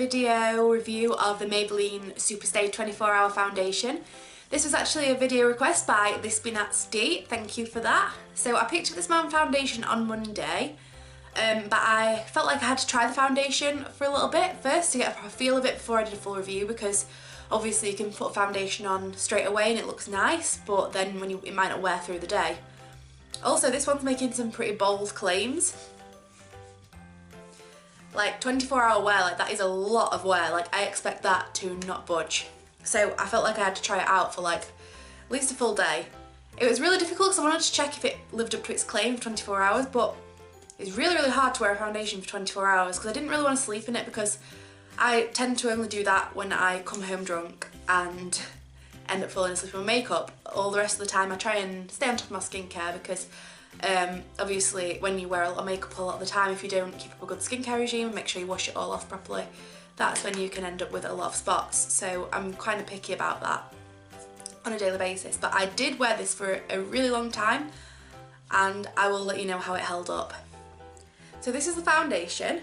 video review of the Maybelline Superstay 24-hour foundation. This was actually a video request by This Be Nasty, thank you for that. So I picked up this foundation on Monday, but I felt like I had to try the foundation for a little bit first to get a feel of it before I did a full review, because obviously you can put foundation on straight away and it looks nice, but then it might not wear through the day. Also, this one's making some pretty bold claims. Like 24-hour wear, like that is a lot of wear, like I expect that to not budge. So I felt like I had to try it out for like at least a full day. It was really difficult because I wanted to check if it lived up to its claim for 24 hours, but it's really hard to wear a foundation for 24 hours because I didn't really want to sleep in it, because I tend to only do that when I come home drunk and end up falling asleep on makeup. All the rest of the time I try and stay on top of my skincare, because obviously when you wear a lot of makeup a lot of the time, if you don't keep up a good skincare regime and make sure you wash it all off properly, that's when you can end up with a lot of spots. So I'm kind of picky about that on a daily basis. But I did wear this for a really long time and I will let you know how it held up. So this is the foundation,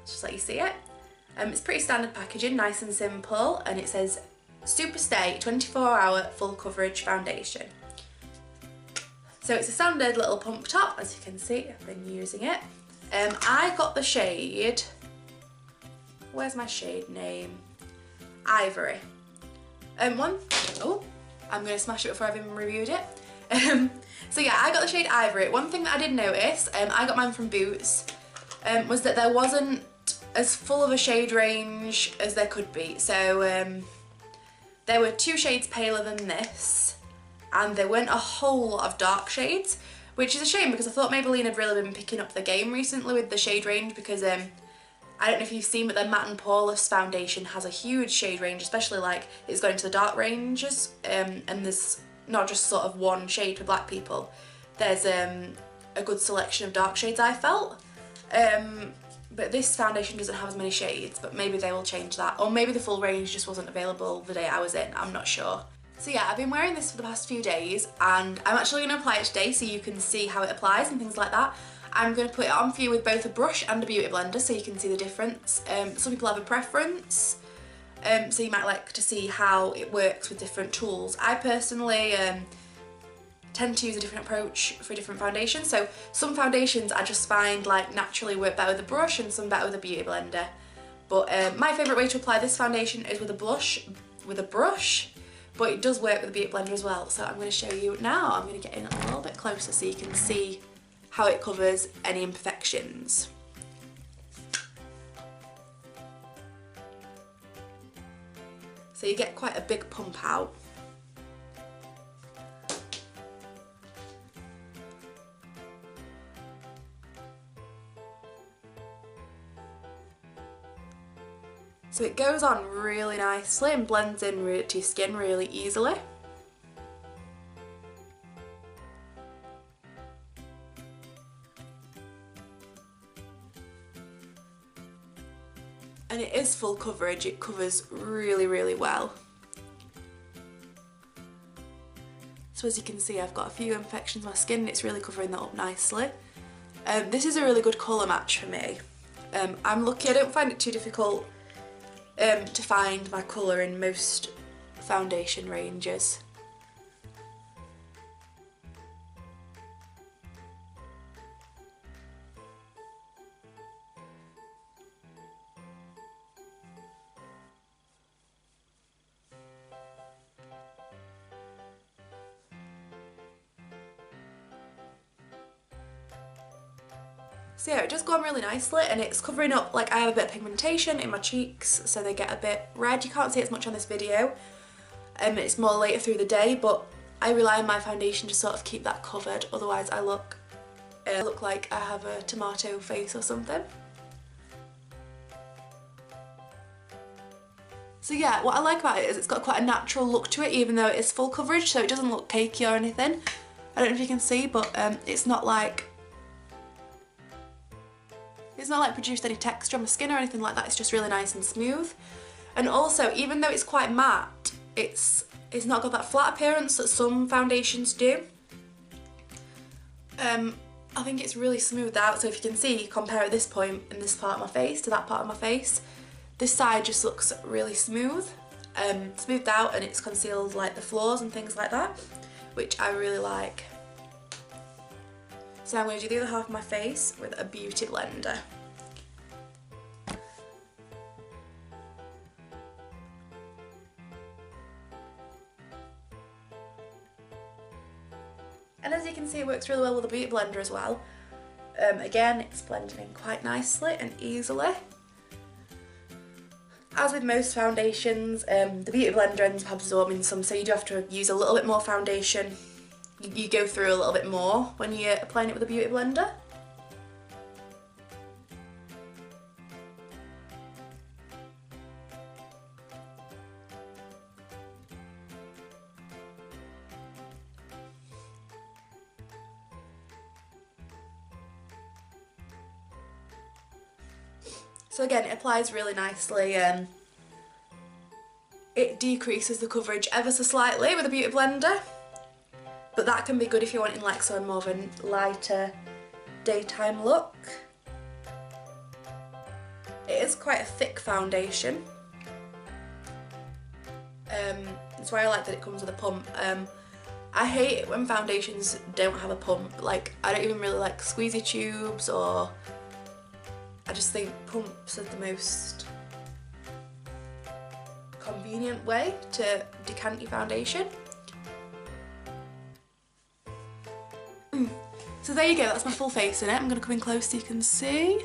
just let you see it. It's pretty standard packaging, nice and simple, and it says Superstay 24-hour full coverage foundation. So it's a standard little pump top, as you can see, I've been using it. I got the shade, where's my shade name? Ivory. I'm going to smash it before I've even reviewed it. So yeah, I got the shade Ivory. One thing that I did notice, I got mine from Boots, was that there wasn't as full of a shade range as there could be. So there were 2 shades paler than this, and there weren't a whole lot of dark shades, which is a shame because I thought Maybelline had really been picking up the game recently with the shade range, because I don't know if you've seen, but their Matte and Poreless foundation has a huge shade range, especially like it's going to the dark ranges, and there's not just sort of one shade for black people. There's a good selection of dark shades, I felt. But this foundation doesn't have as many shades, but maybe they will change that. Or maybe the full range just wasn't available the day I was in, I'm not sure. So yeah, I've been wearing this for the past few days and I'm actually going to apply it today so you can see how it applies and things like that. I'm going to put it on for you with both a brush and a beauty blender so you can see the difference. Some people have a preference, so you might like to see how it works with different tools. I personally tend to use a different approach for different foundations. So some foundations I just find like naturally work better with a brush and some better with a beauty blender. But my favourite way to apply this foundation is with a brush, but it does work with a beauty blender as well. So I'm going to show you now. I'm going to get in a little bit closer so you can see how it covers any imperfections. So you get quite a big pump out. So it goes on really nicely and blends in to your skin really easily. And it is full coverage, it covers really well. So as you can see, I've got a few imperfections on my skin and it's really covering that up nicely. This is a really good colour match for me. I'm lucky, I don't find it too difficult to find my colour in most foundation ranges. So yeah, it does go on really nicely and it's covering up, like I have a bit of pigmentation in my cheeks so they get a bit red. You can't see it as much on this video, it's more later through the day, but I rely on my foundation to sort of keep that covered, otherwise I look like I have a tomato face or something. So yeah, what I like about it is it's got quite a natural look to it, even though it is full coverage, so it doesn't look cakey or anything. I don't know if you can see, but it's not like produced any texture on my skin or anything like that. It's just really nice and smooth. And also, even though it's quite matte, it's not got that flat appearance that some foundations do. I think it's really smoothed out, so if you can see, compare at this point in this part of my face to that part of my face, This side just looks really smooth, smoothed out, and it's concealed like the flaws and things like that, which I really like. So I'm going to do the other half of my face with a beauty blender. And as you can see, it works really well with a beauty blender as well. Again, it's blending in quite nicely and easily. As with most foundations, the beauty blender ends up absorbing some, so you do have to use a little bit more foundation. You go through a little bit more when you're applying it with a beauty blender. So again, it applies really nicely. It decreases the coverage ever so slightly with a beauty blender, but that can be good if you're wanting like sort of more of a lighter daytime look. It is quite a thick foundation. That's why I like that it comes with a pump. I hate it when foundations don't have a pump. Like, I don't even really like squeezy tubes, or I just think pumps are the most convenient way to decant your foundation. So there you go, that's my full face in it. I'm going to come in close so you can see.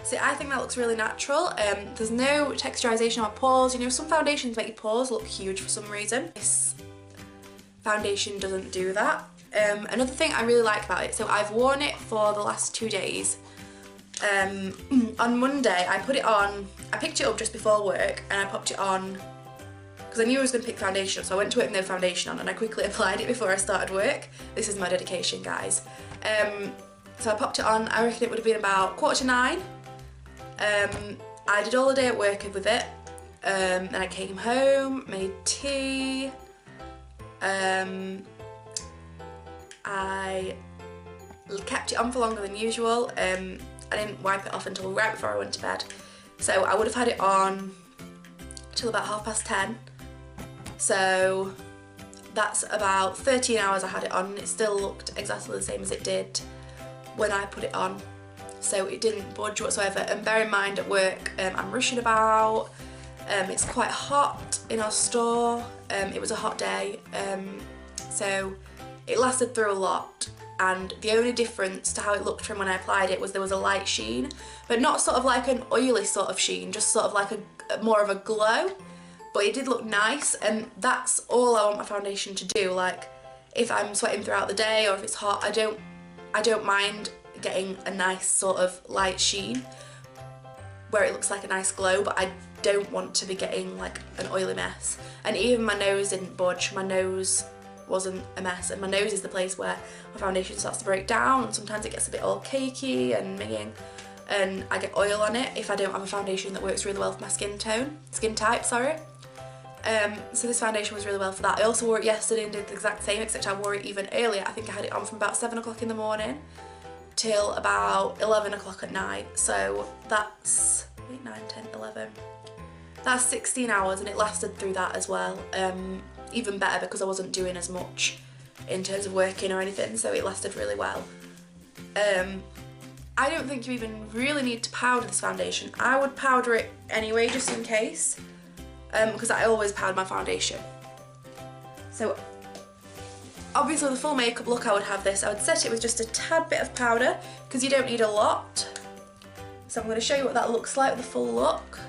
See, I think that looks really natural. There's no texturisation or pores. You know, some foundations make your pores look huge for some reason. This foundation doesn't do that. Another thing I really like about it, so I've worn it for the last 2 days. On Monday I put it on, I picked it up just before work and I popped it on because I knew I was going to pick foundation up, so I went to work with no foundation on and I quickly applied it before I started work. This is my dedication, guys. So I popped it on, I reckon it would have been about 8:45. I did all the day at work with it, then I came home, made tea, I kept it on for longer than usual. I didn't wipe it off until right before I went to bed. So I would have had it on till about 10:30. So that's about 13 hours I had it on. It still looked exactly the same as it did when I put it on. So it didn't budge whatsoever. And bear in mind at work, I'm rushing about. It's quite hot in our store. It was a hot day. So it lasted through a lot, and the only difference to how it looked from when I applied it was there was a light sheen, but not sort of like an oily sort of sheen, just sort of like a more of a glow, but it did look nice, and that's all I want my foundation to do. Like, if I'm sweating throughout the day or if it's hot, I don't mind getting a nice sort of light sheen where it looks like a nice glow, but I don't want to be getting like an oily mess. And even my nose didn't budge. My nose wasn't a mess, and my nose is the place where my foundation starts to break down, and sometimes it gets a bit all cakey and minging, and I get oil on it if I don't have a foundation that works really well for my skin type, sorry. So this foundation was really well for that. I also wore it yesterday and did the exact same, except I wore it even earlier. I think I had it on from about 7 o'clock in the morning till about 11 o'clock at night. So that's 8, 9, 10, 11. That's 16 hours, and it lasted through that as well. Even better because I wasn't doing as much in terms of working or anything, so it lasted really well. I don't think you even really need to powder this foundation. I would powder it anyway, just in case, because I always powder my foundation. So obviously the full makeup look I would have this, I would set it with just a tad bit of powder because you don't need a lot. So I'm going to show you what that looks like with the full look.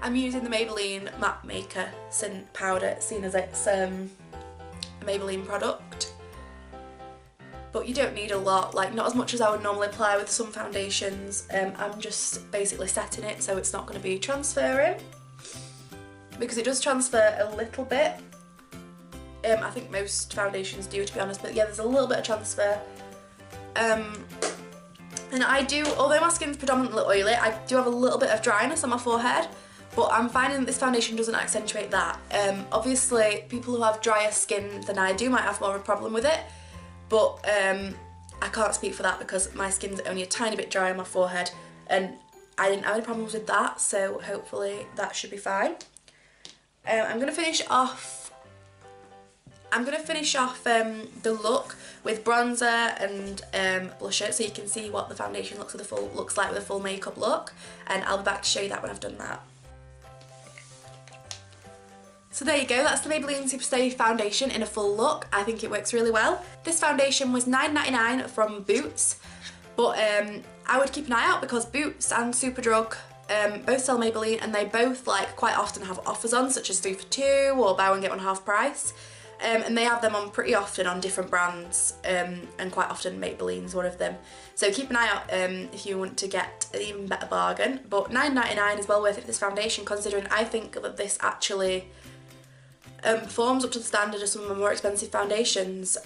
I'm using the Maybelline Matte Maker Scent Powder, seeing as it's a Maybelline product. But you don't need a lot, like not as much as I would normally apply with some foundations. I'm just basically setting it so it's not going to be transferring, because it does transfer a little bit. I think most foundations do, to be honest, but yeah, there's a little bit of transfer. And I do, although my skin's predominantly oily, I do have a little bit of dryness on my forehead, but I'm finding that this foundation doesn't accentuate that. Obviously, people who have drier skin than I do might have more of a problem with it, but I can't speak for that because my skin's only a tiny bit dry on my forehead and I didn't have any problems with that, so hopefully that should be fine. I'm going to finish off the look with bronzer and blusher, so you can see what the foundation looks like with a full makeup look, and I'll be back to show you that when I've done that. So there you go, that's the Maybelline Superstay foundation in a full look. I think it works really well. This foundation was $9.99 from Boots, but I would keep an eye out because Boots and Superdrug both sell Maybelline, and they both like quite often have offers on, such as 3 for 2 or buy one get one half price. And they have them on pretty often on different brands, and quite often Maybelline's one of them. So keep an eye out if you want to get an even better bargain. But $9.99 is well worth it for this foundation, considering I think that this actually performs up to the standard of some of the more expensive foundations.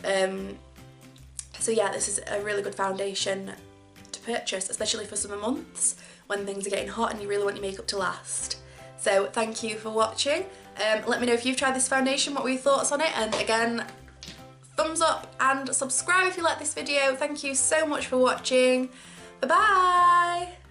So yeah, this is a really good foundation to purchase, especially for summer months when things are getting hot and you really want your makeup to last. So thank you for watching. Let me know if you've tried this foundation, what were your thoughts on it, and again, thumbs up and subscribe if you like this video. Thank you so much for watching. Bye bye!